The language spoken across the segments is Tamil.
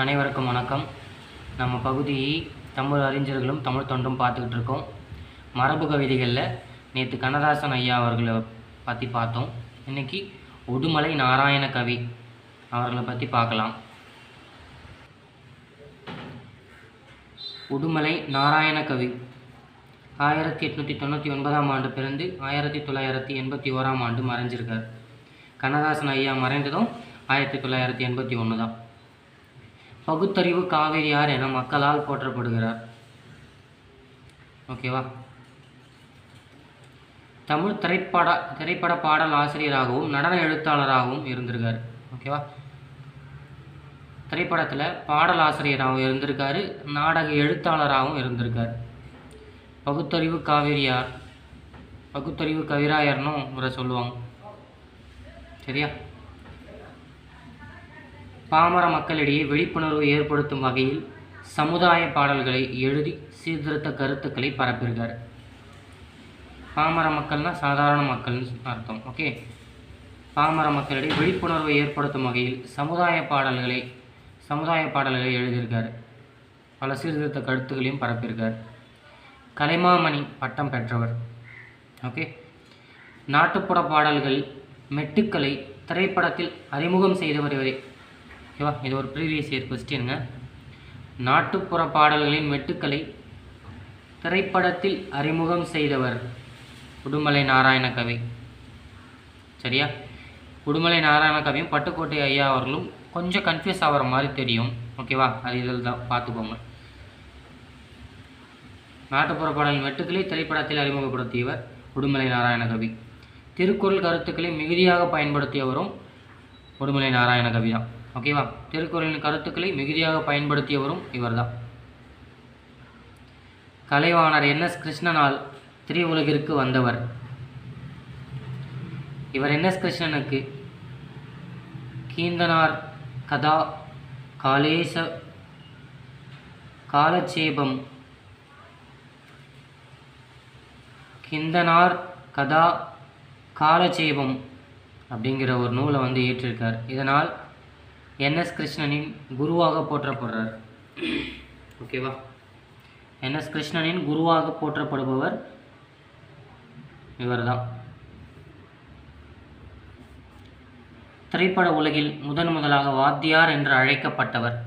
அனைவருக்கும் வணக்கம். நம்ம பகுதியை தமிழ் அறிஞர்களும் தமிழ் தொண்டும் பார்த்துக்கிட்டு இருக்கோம். மரபு கவிதைகளில் நேற்று கண்ணதாசன் ஐயா அவர்களை பற்றி பார்த்தோம். இன்றைக்கி உடுமலை நாராயண கவி அவர்களை பற்றி பார்க்கலாம். உடுமலை நாராயண கவி 1899ஆம் ஆண்டு பிறந்து 1981ஆம் ஆண்டு மறைஞ்சிருக்கார். கண்ணதாசன் ஐயா மறைந்ததும் 1981 தான். பகுத்தறிவு காவிரியார் என மக்களால் போற்றப்படுகிறார். ஓகேவா? தமிழ் திரைப்பட பாடல் ஆசிரியராகவும் நடன எழுத்தாளராகவும் இருந்திருக்காரு. ஓகேவா? திரைப்படத்தில் பாடல் ஆசிரியராகவும் இருந்திருக்காரு, நாடக எழுத்தாளராகவும் இருந்திருக்கார். பகுத்தறிவு காவிரியார், பகுத்தறிவு கவிராயர்னும் இவரை சொல்லுவாங்க. சரியா? பாமர மக்களிடையே விழிப்புணர்வு ஏற்படுத்தும் வகையில் சமுதாய பாடல்களை எழுதி சீர்திருத்த கருத்துக்களை பரப்பியிருக்கார். பாமர மக்கள்னா சாதாரண மக்கள்னு அர்த்தம். ஓகே, பாமர மக்களிடையே விழிப்புணர்வை ஏற்படுத்தும் வகையில் சமுதாய பாடல்களை எழுதியிருக்கார். பல சீர்திருத்த கருத்துக்களையும் பரப்பியிருக்கார். கலைமாமணி பட்டம் பெற்றவர். ஓகே, நாட்டுப்புற பாடல்கள் மெட்டுக்களை திரைப்படத்தில் அறிமுகம் செய்தவர் இவரே. ஓகேவா? இது ஒரு ப்ரீவியஸ் இயர் கொஸ்டினுங்க. நாட்டுப்புற பாடல்களின் மெட்டுக்களை திரைப்படத்தில் அறிமுகம் செய்தவர் உடுமலை நாராயண கவி. சரியா? உடுமலை நாராயண கவியும் பட்டுக்கோட்டை ஐயா அவர்களும் கொஞ்சம் கன்ஃபியூஸ் ஆகிற மாதிரி தெரியும். ஓகேவா? அது இதில் தான் பார்த்துக்கோங்க. நாட்டுப்புற பாடல் மெட்டுக்களை திரைப்படத்தில் அறிமுகப்படுத்தியவர் உடுமலை நாராயண கவி. திருக்குறள் கருத்துக்களை மிகுதியாக பயன்படுத்தியவரும் உடுமலை நாராயண கவி தான். ஓகேவா? திருக்குறளின் கருத்துக்களை மிகுதியாக பயன்படுத்தியவரும் இவர் தான். கலைவாணர் NS கிருஷ்ணனால் திரையுலகிற்கு வந்தவர். இவர் NS கிருஷ்ணனுக்கு கீந்தனார் கதா காலட்சேபம் கிந்தனார் கதா காலட்சேபம் அப்படிங்கிற ஒரு நூலை இயற்றிருக்கார். இதனால் NS கிருஷ்ணனின் குருவாக போற்றப்படுறார். ஓகேவா? NS கிருஷ்ணனின் குருவாக போற்றப்படுபவர் இவர் தான். திரைப்பட உலகில் முதலாக வாத்தியார் என்று அழைக்கப்பட்டவர்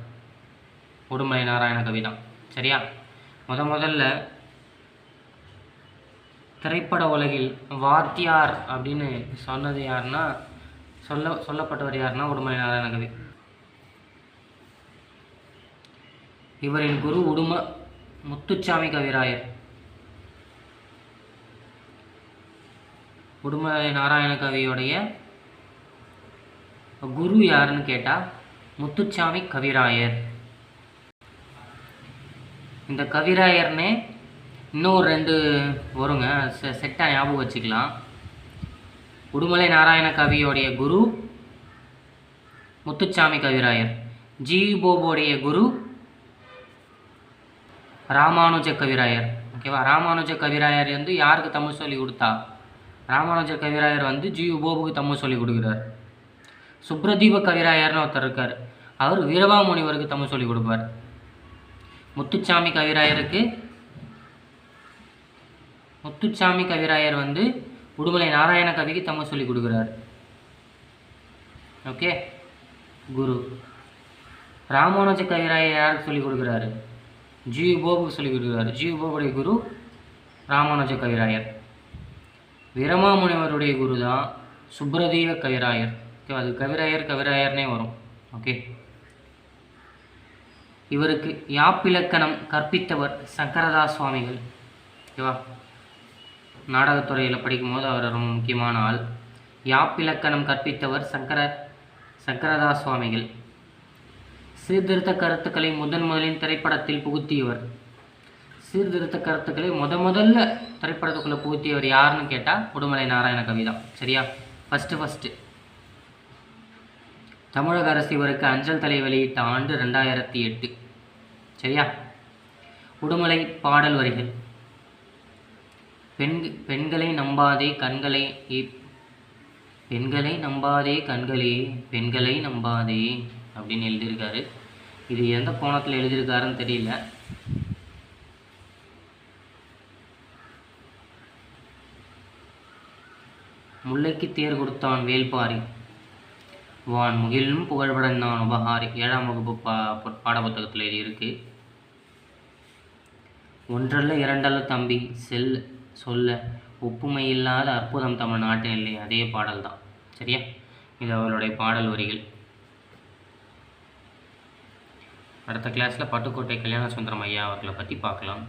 உடுமலை நாராயண கவி தான். சரியா? முதல்ல திரைப்பட உலகில் வாத்தியார் அப்படின்னு சொன்னது யாருன்னா சொல்லப்பட்டவர் யாருன்னா உடுமலை நாராயண கவி. இவரின் குரு முத்துச்சாமி கவிராயர். உடுமலை நாராயண கவியோடைய குரு யாருன்னு கேட்டால் முத்துச்சாமி கவிராயர். இந்த கவிராயர்னே இன்னும் 2 வருங்க, செட்டாக ஞாபகம் வச்சுக்கலாம். உடுமலை நாராயண கவியோடைய குரு முத்துச்சாமி கவிராயர். ஜி.யு. போபோடைய குரு ராமானுஜ கவிராயர். ஓகேவா? ராமானுஜ கவிராயர் யாருக்கு தமிழ் சொல்லி கொடுத்தா? ராமானுஜ கவிராயர் ஜி.யு. போபுக்கு தமிழ் சொல்லி கொடுக்குறார். சுப்ரதீப கவிராயர்னு ஒருத்தர் இருக்கார், அவர் வீரமாமுனிவருக்கு தமிழ் சொல்லி கொடுப்பார். முத்துச்சாமி கவிராயர் உடுமலை நாராயண கவிக்கு தமிழ் சொல்லி கொடுக்குறார். ஓகே, குரு. ராமானுஜ கவிராயர் யாருக்கு சொல்லி கொடுக்குறாரு? ஜி.யு. போபுக்கு சொல்லி கொடுக்குறாரு. ஜி.யு. போபுடைய குரு ராமானுஜ கவிராயர். வீரமாமுனிவருடைய குரு தான் சுப்ரதீப கவிராயர். ஓகே, அது கவிராயர்னே வரும். ஓகே, இவருக்கு யாப்பிலக்கணம் கற்பித்தவர் சங்கரதாஸ் சுவாமிகள். ஓகேவா? நாடகத்துறையில் படிக்கும்போது அவர் ரொம்ப முக்கியமான ஆள். யாப்பிலக்கணம் கற்பித்தவர் சங்கரதாஸ் சுவாமிகள். சீர்திருத்த கருத்துக்களை முதலின் திரைப்படத்தில் புகுத்தியவர். சீர்திருத்த கருத்துக்களை முதல்ல திரைப்படத்துக்குள்ளே புகுத்தியவர் யாருன்னு கேட்டால் உடுமலை நாராயண கவி தான். சரியா? ஃபஸ்ட்டு தமிழக அரசு இவருக்கு அஞ்சல் தலை வெளியிட்ட ஆண்டு 2008. சரியா? உடுமலை பாடல் வரிகள். பெண்களை நம்பாதே கண்களை பெண்களை நம்பாதே கண்களே பெண்களை நம்பாதே அப்படின்னு எழுதியிருக்காரு. இது எந்த கோணத்தில் எழுதியிருக்காருன்னு தெரியல. முல்லைக்கு தேர் கொடுத்தான் வேல்பாரி, வான் முகிலும் புகழ்படைந்தான் உபகாரி. 7ஆம் வகுப்பு பாடப்புத்தகத்தில் இது இருக்குது. ஒன்றல்ல இரண்டல்ல தம்பி சொல்ல ஒப்புமை இல்லாத அற்புதம் தமிழ்நாட்டில் இல்லை. அதே பாடல் தான். சரியா? இது அவருடைய பாடல் வரிகள். அடுத்த கிளாஸில் பட்டுக்கோட்டை கல்யாண சுந்தரம் ஐயா அவர்களை பற்றி பார்க்கலாம்.